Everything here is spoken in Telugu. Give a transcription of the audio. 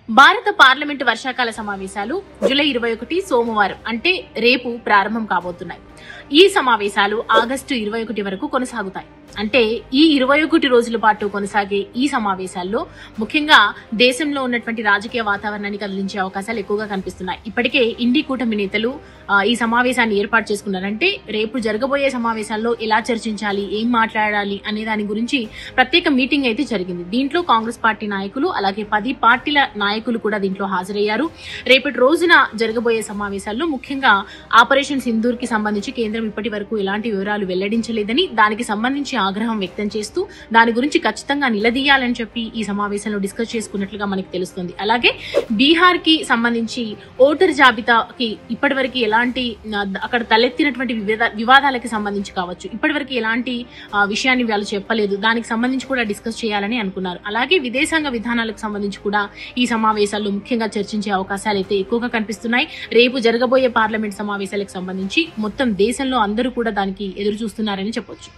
భారత పార్లమెంటు వర్షాకాల సమావేశాలు జూలై 21 సోమవారం అంటే రేపు ప్రారంభం కాబోతున్నాయి. ఈ సమావేశాలు ఆగస్టు 21 వరకు కొనసాగుతాయి. అంటే ఈ 21 రోజుల పాటు కొనసాగే ఈ సమావేశాల్లో ముఖ్యంగా దేశంలో ఉన్నటువంటి రాజకీయ వాతావరణాన్ని కదిలించే అవకాశాలు ఎక్కువగా కనిపిస్తున్నాయి. ఇప్పటికే ఇండి కూటమి నేతలు ఈ సమావేశాన్ని ఏర్పాటు చేసుకున్నారంటే రేపు జరగబోయే సమావేశాల్లో ఎలా చర్చించాలి, ఏం మాట్లాడాలి అనే దాని గురించి ప్రత్యేక మీటింగ్ అయితే జరిగింది. దీంట్లో కాంగ్రెస్ పార్టీ నాయకులు అలాగే 10 పార్టీల నాయకులు కూడా దీంట్లో హాజరయ్యారు. రేపటి రోజున జరగబోయే సమావేశాల్లో ముఖ్యంగా ఆపరేషన్ సింధూర్ కి సంబంధించి కేంద్రం ఇప్పటి వరకు ఎలాంటి వివరాలు వెల్లడించలేదని, దానికి సంబంధించి ఆగ్రహం వ్యక్తం చేస్తూ దాని గురించి ఖచ్చితంగా నిలదీయాలని చెప్పి ఈ సమావేశంలో డిస్కస్ చేసుకున్నట్లుగా మనకి తెలుస్తుంది. అలాగే బీహార్ కి సంబంధించి ఓటర్ జాబితాకి ఇప్పటి వరకు ఎలాంటి అక్కడ తలెత్తినటువంటి వివాదాలకి సంబంధించి కావచ్చు, ఇప్పటి వరకు ఎలాంటి విషయాన్ని వాళ్ళు చెప్పలేదు, దానికి సంబంధించి కూడా డిస్కస్ చేయాలని అనుకున్నారు. అలాగే విదేశాంగ విధానాలకు సంబంధించి కూడా ఈ సమావేశాల్లో ముఖ్యంగా చర్చించే అవకాశాలు అయితే ఎక్కువగా కనిపిస్తున్నాయి. రేపు జరగబోయే పార్లమెంట్ సమావేశాలకు సంబంధించి మొత్తం దేశంలో అందరూ కూడా దానికి ఎదురు చూస్తున్నారని చెప్పొచ్చు.